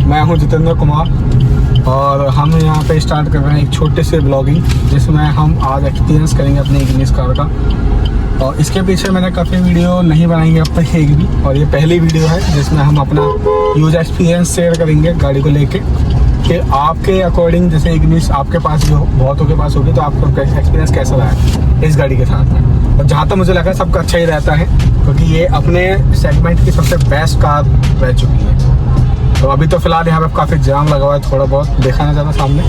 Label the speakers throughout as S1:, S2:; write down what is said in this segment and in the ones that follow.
S1: मैं हूं जितेंद्र कुमार और हम यहां पे स्टार्ट कर रहे हैं एक छोटे से ब्लॉगिंग जिसमें हम आज एक्सपीरियंस करेंगे अपनी इग्निस कार का। और इसके पीछे मैंने काफ़ी वीडियो नहीं बनाई है अब तक एक भी, और ये पहली वीडियो है जिसमें हम अपना यूज एक्सपीरियंस शेयर करेंगे गाड़ी को लेके कि आपके अकॉर्डिंग जैसे इग्निस आपके पास जो बहुतों के पास होगी तो आपका एक्सपीरियंस कैसा रहा है इस गाड़ी के साथ में। और जहाँ तक मुझे लगा सबका अच्छा ही रहता है क्योंकि ये अपने सेगमेंट की सबसे बेस्ट कार रह चुकी है। तो अभी तो फिलहाल यहाँ पे काफ़ी जाम लगा हुआ है, थोड़ा बहुत देखा ना ज़्यादा सामने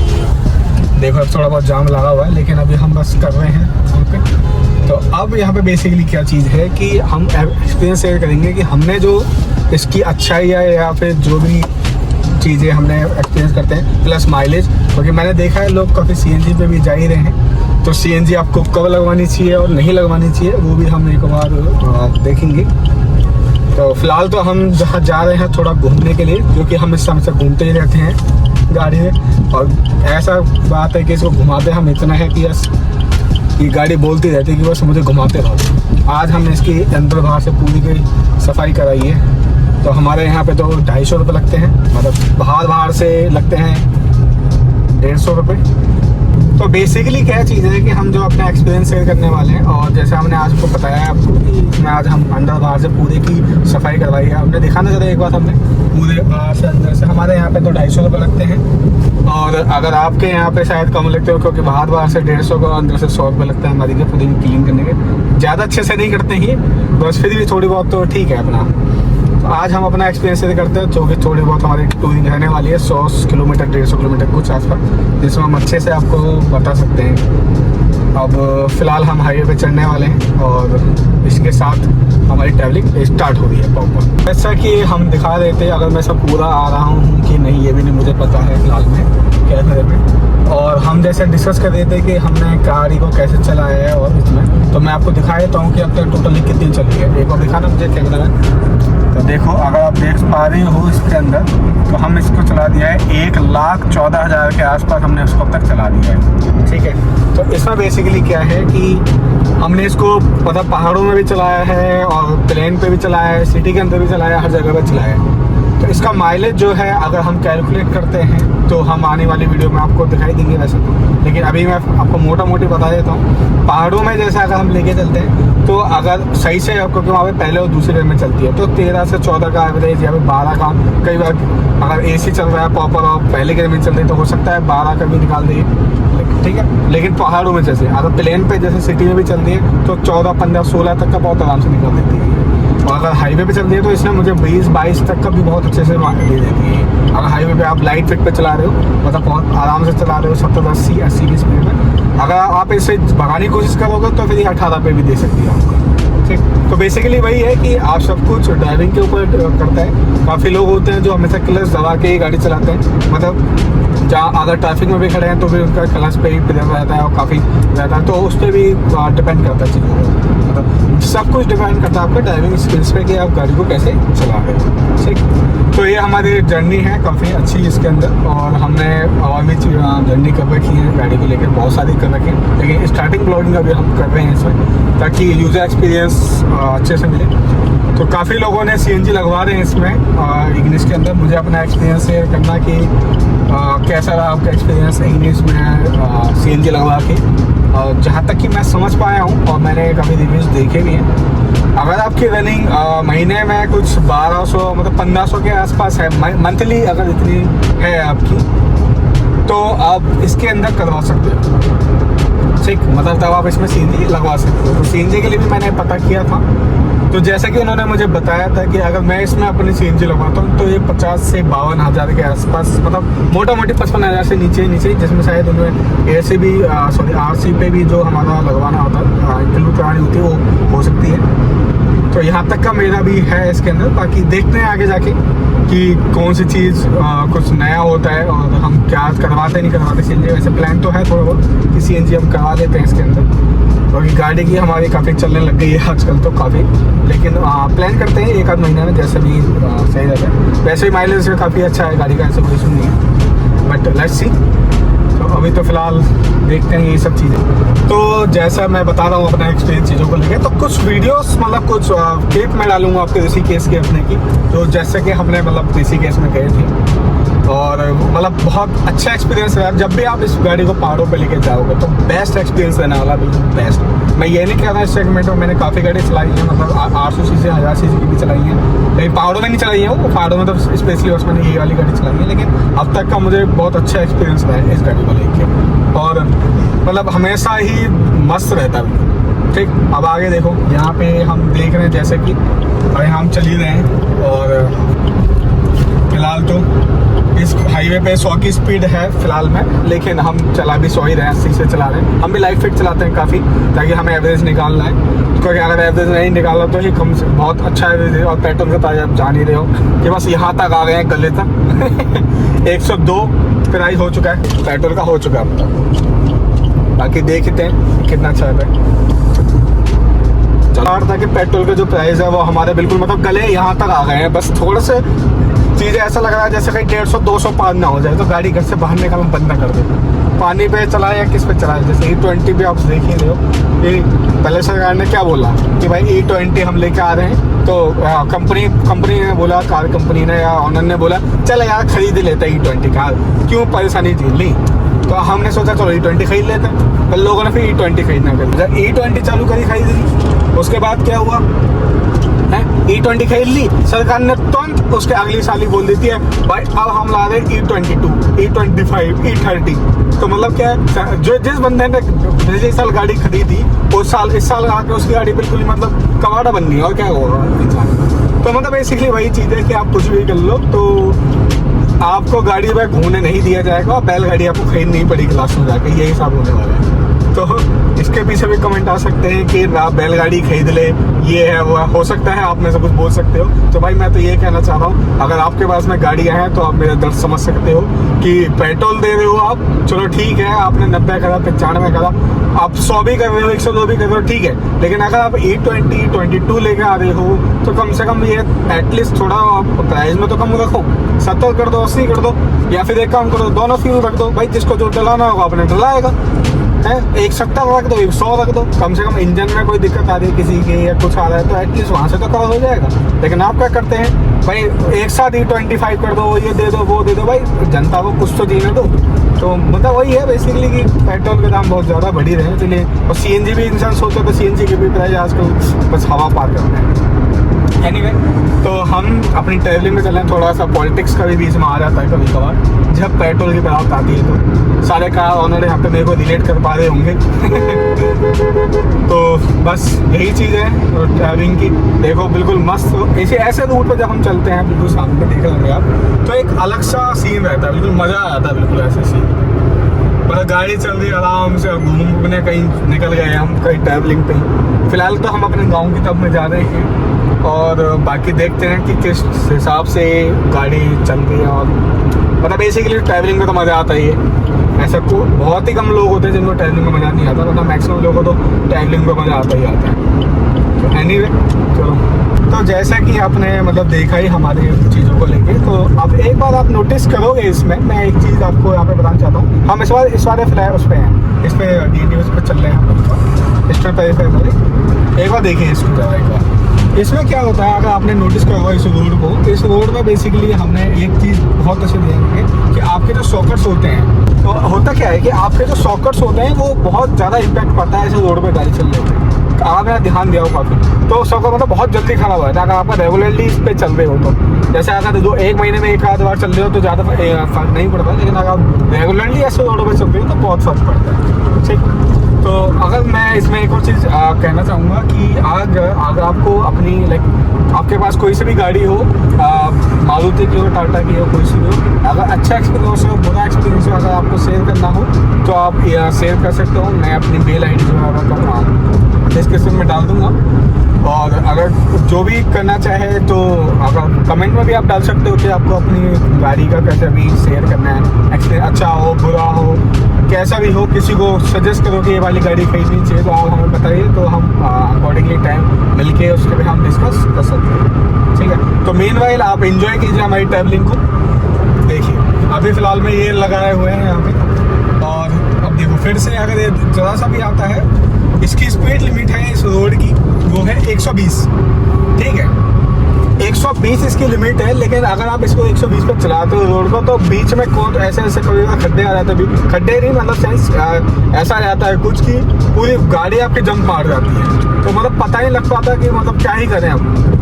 S1: देखो अब थोड़ा बहुत जाम लगा हुआ है, लेकिन अभी हम बस कर रहे हैं ओके। तो अब यहाँ पे बेसिकली क्या चीज़ है कि हम एक्सपीरियंस शेयर करेंगे कि हमने जो इसकी अच्छाई है या फिर जो भी चीज़ें हमने एक्सपीरियंस करते हैं प्लस माइलेज, क्योंकि मैंने देखा है लोग काफ़ी सीएनजी पे भी जा ही रहे हैं। तो सीएनजी आपको कब लगवानी चाहिए और नहीं लगवानी चाहिए वो भी हम एक बार देखेंगे। तो फिलहाल तो हम जहाँ जा रहे हैं थोड़ा घूमने के लिए, क्योंकि हम इस समय से घूमते ही रहते हैं गाड़ी में, और ऐसा बात है कि इसको घुमाते हम इतना है कि बस ये गाड़ी बोलती रहती है कि बस मुझे घुमाते रहो। आज हमने इसकी अंदर बाहर से पूरी की सफाई कराई है। तो हमारे यहाँ पे तो 250 रुपये लगते हैं, मतलब बाहर से लगते हैं 150 रुपये। तो बेसिकली क्या चीज़ है कि हम जो अपना एक्सपीरियंस शेयर करने वाले हैं, और जैसे हमने आज को बताया आपको कि इसमें आज हम अंदर बाहर से पूरे की सफाई करवाई है। हमने दिखाना चाहते एक बात, हमने पूरे बाहर से अंदर से हमारे यहाँ पे तो 250 रुपये लगते हैं, और अगर आपके यहाँ पे शायद कम लगते हो क्योंकि बाहर से 150 का अंदर से 100 रुपये लगता है हमारी के पूरी क्लीन करने के। ज़्यादा अच्छे से नहीं करते ही, बस फिर भी थोड़ी बहुत तो ठीक है अपना। तो आज हम अपना एक्सपीरियंस शेयर करते हैं जो कि थोड़ी बहुत हमारी टूरिंग रहने वाली है 100 किलोमीटर 150 किलोमीटर कुछ आसपास, जिसमें हम अच्छे से आपको बता सकते हैं। अब फ़िलहाल हम हाईवे पे चढ़ने वाले हैं और इसके साथ हमारी ट्रैवलिंग स्टार्ट हो रही है प्रॉपर। जैसा कि हम दिखा रहे थे, अगर मैं सब पूरा आ रहा हूँ कि नहीं ये भी नहीं मुझे पता है फिलहाल में कैमरे में। और हम जैसे डिस्कस कर रहे थे कि हमने गाड़ी को कैसे चलाया है, और इसमें तो मैं आपको दिखा देता हूँ कि अब तक टोटली कितनी चली है। एक बार दिखाना मुझे कैमरा में। तो देखो अगर आप देख पा रहे हो इसके अंदर, तो हम इसको चला दिया है 1,14,000 के आसपास हमने उसको अब तक चला दिया है, ठीक है। तो इसमें बेसिकली क्या है कि हमने इसको मतलब पहाड़ों में भी चलाया है और प्लेन पे भी चलाया है, सिटी के अंदर भी चलाया है, हर जगह पे चलाया है। तो इसका माइलेज जो है अगर हम कैलकुलेट करते हैं तो हम आने वाली वीडियो में आपको दिखाई देंगे वैसे तो, लेकिन अभी मैं आपको मोटा मोटी बता देता हूँ। पहाड़ों में जैसे अगर हम लेके चलते हैं तो अगर सही से आपको क्योंकि वहाँ पे पहले और दूसरे में चलती है तो 13 से 14 का एवरेज या फिर 12 का, कई बार अगर एसी चल रहा है प्रॉपर और पहले के में चल रही है तो हो सकता है 12 का भी निकाल दें, ठीक है। लेकिन पहाड़ों में जैसे अगर प्लेन पे जैसे सिटी में भी चल रही है तो 14, 15, 16 तक का बहुत आराम से निकाल देती है। और अगर हाईवे पे चल रही है तो इसमें मुझे 20-22 तक का भी बहुत अच्छे से दे देती है। अगर हाईवे पे आप लाइट फिट पे चला रहे हो मतलब बहुत आराम से चला रहे हो 70-80 की स्पीड में, अगर आप इसे भगाने की कोशिश करोगे तो फिर 18 पे भी दे सकती है आपको, ठीक। तो बेसिकली वही है कि आप सब कुछ ड्राइविंग के ऊपर करता है। काफ़ी लोग होते हैं जो हमेशा क्लच दबा के ही गाड़ी चलाते हैं, मतलब जहाँ अगर ट्रैफिक में भी खड़े हैं तो भी उनका क्लच पे ही प्रेशर रहता है और काफ़ी रहता है, तो उस पर भी डिपेंड करता है चीज़ों को, मतलब सब कुछ डिपेंड करता है आपके ड्राइविंग स्किल्स पे कि आप गाड़ी को कैसे चला रहे हो, ठीक। तो ये हमारी जर्नी है काफ़ी अच्छी इसके अंदर, और हमने और भी जर्नी कर रखी है गाड़ी को लेकर, बहुत सारी कर रखी है, लेकिन स्टार्टिंग ब्लॉगिंग अभी हम कर रहे हैं इसमें ताकि यूज़र एक्सपीरियंस अच्छे से मिले। तो काफ़ी लोगों ने सीएनजी लगवा रहे हैं इसमें इग्निस के अंदर। मुझे अपना एक्सपीरियंस शेयर करना कि कैसा रहा आपका एक्सपीरियंस इग्निस में सीएनजी लगवा के। जहाँ तक कि मैं समझ पाया हूँ और मैंने काफ़ी रिव्यूज़ देखे भी हैं, अगर आपकी रनिंग महीने में कुछ 1200 मतलब 1500 के आसपास है मंथली, अगर इतनी है आपकी तो आप इसके अंदर करवा सकते हो, ठीक। मतलब तब आप इसमें सीएनजी लगवा सकते हो। तो सीएनजी के लिए भी मैंने पता किया था, तो जैसा कि उन्होंने मुझे बताया था कि अगर मैं इसमें अपनी सीएनजी लगवाता हूँ तो ये 50 से 52,000 के आसपास, मतलब मोटा मोटी 55,000 से नीचे, जिसमें शायद उन्होंने एसी भी आरसी पे भी जो हमारा लगवाना होता है इंक्लूड करानी होती है वो हो सकती है। तो यहाँ तक का मेरा भी है इसके अंदर। बाकी देखते हैं आगे जाके कि कौन सी चीज़ कुछ नया होता है और हम क्या करवाते नहीं करवाते सीएनजी। वैसे प्लान तो है थोड़ा बहुत कि सीएनजी हम करवा देते हैं इसके अंदर, क्योंकि गाड़ी की हमारी काफ़ी चलने लग गई है आजकल तो काफ़ी, लेकिन प्लान करते हैं 1 आध महीने में जैसे भी सही रहता है। वैसे ही माइलेज काफ़ी अच्छा है गाड़ी का, ऐसा कोई इशू नहीं है, बट लेट्स सी। तो अभी तो फ़िलहाल देखते हैं ये सब चीज़ें। तो जैसा मैं बता रहा हूँ अपना एक्सपीरियंस चीज़ों को लेकर, तो कुछ वीडियोस मतलब कुछ क्लिप में डालूंगा आपके ऋषिकेश के अपने की, तो जैसे कि हमने मतलब ऋषिकेश में गए थे और मतलब बहुत अच्छा एक्सपीरियंस रहा। जब भी आप इस गाड़ी को पहाड़ों पे लेके जाओगे तो बेस्ट एक्सपीरियंस रहने वाला, बिल्कुल बेस्ट। मैं ये नहीं कह रहा इस सेगमेंट में मैंने काफ़ी गाड़ी चलाई है, मतलब 800 सीसी 1000 सीसी की भी चलाई है, लेकिन पहाड़ों में नहीं चलाई है। वो पहाड़ों में तो स्पेशली बस मैंने ये वाली गाड़ी चलाई है, लेकिन अब तक का मुझे बहुत अच्छा एक्सपीरियंस रहा है इस गाड़ी को लेके, और मतलब हमेशा ही मस्त रहता है। ठीक, अब आगे देखो, यहाँ पे हम देख रहे हैं जैसे कि अरे हम चल ही रहे हैं, और फिलहाल तो इस हाईवे पे 100 की स्पीड है फिलहाल में, लेकिन हम चला भी 100 ही रहे हैं, 80 से चला रहे हैं। हम भी लाइट फिट चलाते हैं काफ़ी, ताकि हमें एवरेज निकालना है, क्योंकि अगर एवरेज नहीं निकाला तो ही कम से बहुत अच्छा एवरेज है। और पेट्रोल का ताजा आप जान ही रहे हो कि बस यहाँ तक आ गए हैं, गले तक 102 प्राइस हो चुका है, पेट्रोल का हो चुका है अब तक। बाकी देखते हैं कितना चल रहा है। चला रहा था कि पेट्रोल का जो प्राइस है वो हमारे बिल्कुल मतलब गले यहाँ तक आ गए हैं। बस थोड़े से चीज़ें ऐसा लग रहा है जैसे कहीं 150-200 पार ना हो जाए तो गाड़ी घर से बाहर निकालना बंद ना कर दे। पानी पे चलाए या किस पे चलाए, जैसे E20 भी आप देख ही रहे हो कि पहले सरकार ने क्या बोला कि भाई E20 हम लेके आ रहे हैं, तो कंपनी ने बोला, कार कंपनी ने या ऑनर ने बोला चल यार खरीद लेते हैं E20 कार, क्यों परेशानी झेलनी। तो हमने सोचा चलो E20 खरीद लेते हैं, पर लोगों ने फिर E20 खरीदना कर दिया। E20 चालू करी, खरीद ली, उसके बाद क्या हुआ है, E20 खरीद ली, सरकार ने तुरंत उसके अगली साल ही बोल देती है भाई अब हम ला रहे हैं E22, E25, E30। तो मतलब क्या है, जो जिस बंदे ने पिछले साल गाड़ी खरीदी उस साल इस साल आके उसकी गाड़ी बिल्कुल मतलब कबाड़ा बन गई, और क्या होगा इंसान। तो मतलब बेसिकली वही चीज़ है कि आप कुछ भी कर लो तो आपको गाड़ी में घूमने नहीं दिया जाएगा, और बैलगाड़ी आपको खरीदनी ही पड़ेगी लास्ट में जाकर, यही हिसाब होने वाला है। तो इसके पीछे भी कमेंट आ सकते हैं कि आप बैलगाड़ी खरीद ले, ये है वो है, हो सकता है आप में से कुछ बोल सकते हो। तो भाई मैं तो ये कहना चाह रहा हूँ, अगर आपके पास में गाड़ियाँ हैं तो आप मेरा दर्द समझ सकते हो कि पेट्रोल दे रहे हो आप, चलो ठीक है, आपने 90 करा, 95 करा, आप 100 भी कर रहे हो, 102 भी कर रहे हो, ठीक है, लेकिन अगर आप E20, E22 लेके आ रहे हो तो कम से कम ये एटलीस्ट थोड़ा प्राइस में तो कम रखो, 70 कर दो, 80 कर दो, या फिर एक काम करो, दोनों फ्यूल रख दो भाई, जिसको जो डलाना होगा अपने डलाएगा है। 170 रख दो, 100 रख दो, कम से कम इंजन में कोई दिक्कत आ रही है किसी के या कुछ आ रहा है तो एटलीस्ट वहाँ से तो कवर हो जाएगा। लेकिन आप क्या करते हैं भाई, एक साथ E25 कर दो, ये दे दो, वो दे दो, भाई जनता को कुछ तो जीने दो। तो मतलब वही है बेसिकली कि पेट्रोल के दाम बहुत ज़्यादा बढ़ी रहे हैं, इसलिए और CNG भी इंसान सोचता तो CNG की भी प्राइस आजकल बस हवा पार करते हैं। एनीवे, तो हम अपनी ट्रैवलिंग में चलें, थोड़ा सा पॉलिटिक्स का भी बीच में आ जाता है कभी कभार, जब पेट्रोल की बात आती है तो सारे कार ऑनर यहाँ पे मेरे को रिलेट कर पा रहे होंगे। तो बस यही चीज़ है ट्रैवलिंग की। देखो बिल्कुल मस्त ऐसे रूट पर जब हम चलते हैं, बिल्कुल सामने देख लेंगे आप, तो एक अलग सा सीन रहता है, बिल्कुल मज़ा आ जाता है बिल्कुल ऐसे सीन। मतलब गाड़ी चल रही आराम से, घूमने कहीं निकल गए हम कहीं ट्रैवलिंग पे। फिलहाल तो हम अपने गाँव की तरफ में जा रहे हैं, और बाकी देखते हैं कि किस हिसाब से गाड़ी चल रही है। और मतलब बेसिकली ट्रैवलिंग में तो मज़ा आता ही है, ऐसा को बहुत ही कम लोग होते हैं जिनको ट्रैवलिंग में मज़ा नहीं आता, मतलब मैक्सिमम लोगों को तो ट्रैवलिंग में मज़ा आता ही आता है। तो एनीवे चलो, तो जैसा कि आपने मतलब देखा ही हमारी चीज़ों को लेके, तो अब एक बार आप नोटिस करोगे इसमें, मैं एक चीज़ आपको यहाँ पे बताना चाहता हूँ। हम इस बार फ्लैट उस पर हैं, इस पर डी न्यूज़ पर चल रहे हैं हम, इस पर एक बार देखिए इसको जरा एक बार। इसमें क्या होता है, अगर आपने नोटिस किया होगा इस रोड को, इस रोड में बेसिकली हमने एक चीज़ बहुत अच्छे देंगे कि आपके जो सॉकेट्स होते हैं, तो होता क्या है कि आपके जो सॉकेट्स होते हैं वो बहुत ज़्यादा इम्पैक्ट पड़ता है ऐसे रोड पे गाड़ी चलने में। आपने ध्यान दिया हो काफ़ी, तो सॉकेट मतलब बहुत जल्दी खराब हो जाता है अगर आपका रेगुलरली इस पर चल रहे हो तो। जैसे अगर एक महीने में एक आध बार चल रहे हो तो ज़्यादा फर्क नहीं पड़ता, लेकिन अगर आप रेगुलरली ऐसे रोड पर चल रहे हो तो बहुत फर्क पड़ता है। ठीक, तो अगर मैं इसमें एक और चीज़ कहना चाहूँगा कि अगर आपको अपनी आपके पास कोई सी भी गाड़ी हो, मारुति की हो, टाटा की हो, कोई सी भी हो, अगर अच्छा एक्सपीरियंस हो, बुरा एक्सपीरियंस हो, अगर आपको शेयर करना हो तो आप शेयर कर सकते हो। मैं अपनी मेल ID जो है डिस्क्रिप्शन में डाल दूँगा, और अगर जो भी करना चाहे तो अगर कमेंट में भी आप डाल सकते हो कि आपको अपनी गाड़ी का कैसा भी शेयर करना है, एक्सपीरियंस अच्छा हो बुरा हो कैसा भी हो, किसी को सजेस्ट करो कि ये वाली गाड़ी खरीदनी चाहिए तो आप हमें बताइए, तो हम अकॉर्डिंगली टाइम मिलके उसके भी हम डिस्कस कर सकते हैं। ठीक है, तो मेन वाइल आप एंजॉय कीजिए हमारी ट्रैवलिंग को। देखिए अभी फ़िलहाल में ये लगाए हुए हैं यहाँ पे, और अब देखो फिर से अगर ये ज़रा सा भी आता है, इसकी स्पीड लिमिट है इस रोड की वो है 120। ठीक है, 120 इसकी लिमिट है, लेकिन अगर आप इसको 120 पे चलाते हो रोड को, तो बीच में कौन ऐसे ऐसे कभी खड्डे आ जाते हैं, खड्डे नहीं मतलब सेंस ऐसा रहता है कुछ कि पूरी गाड़ी आपकी जंप मार जाती है, तो मतलब पता ही लग पाता कि मतलब क्या ही करें हम,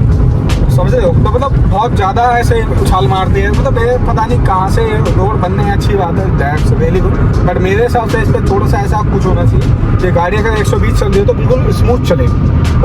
S1: समझ रहे हो। तो मतलब बहुत ज़्यादा ऐसे उछाल मारती है, मतलब मेरे पता नहीं कहाँ से रोड बनने में अच्छी बात है, दैट्स रियली गुड, बट मेरे हिसाब से इस पर थोड़ा सा ऐसा कुछ होना चाहिए कि गाड़ी अगर 120 चल रही है तो बिल्कुल स्मूथ चले,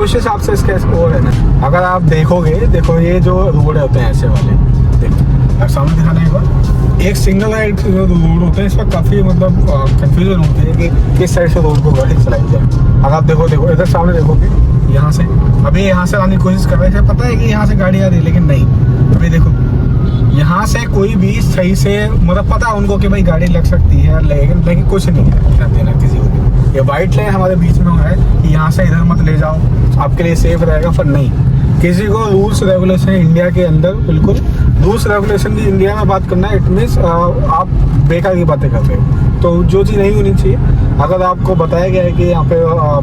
S1: उस हिसाब से इसका वो रहना है। अगर आप देखोगे, देखो ये जो रोड होते हैं ऐसे वाले, देखो सामने दिखाना एक बार, एक सिंगल साइड रोड होते हैं, इस पर काफ़ी मतलब कन्फ्यूजन होती है कि किस साइड से रोड को गाड़ी चलाई जाए। अगर आप देखो इधर सामने देखोगे, यहाँ से अभी यहाँ से आने की कोशिश कर रहे थे, पता है कि यहाँ से गाड़ी आ रही है, लेकिन नहीं, अभी देखो यहाँ से कोई भी सही से मतलब पता है उनको कि भाई गाड़ी लग सकती है, लेकिन कुछ नहीं है देना किसी को। ये वाइट लाइन हमारे बीच में है कि यहाँ से इधर मत ले जाओ, आपके लिए सेफ रहेगा, पर नहीं, किसी को रूल्स रेगुलेशन इंडिया के अंदर बिल्कुल रूल्स रेगुलेशन की इंडिया में बात करना है, इट मीन्स आप बेकार की बातें कर रहे हो, तो जो चीज़ नहीं होनी चाहिए। अगर आपको बताया गया है कि यहाँ पे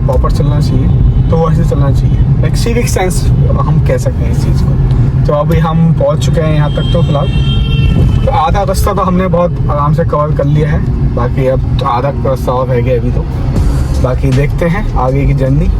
S1: प्रॉपर चलना चाहिए तो वैसे चलना चाहिए, एक सिविक सेंस हम कह सकते हैं इस चीज़ को। तो अभी हम पहुँच चुके हैं यहाँ तक, तो फिलहाल तो आधा रास्ता तो हमने बहुत आराम से कवर कर लिया है, बाकी अब आधा रास्ता और रह गया अभी, तो बाकी देखते हैं आगे की जर्नी।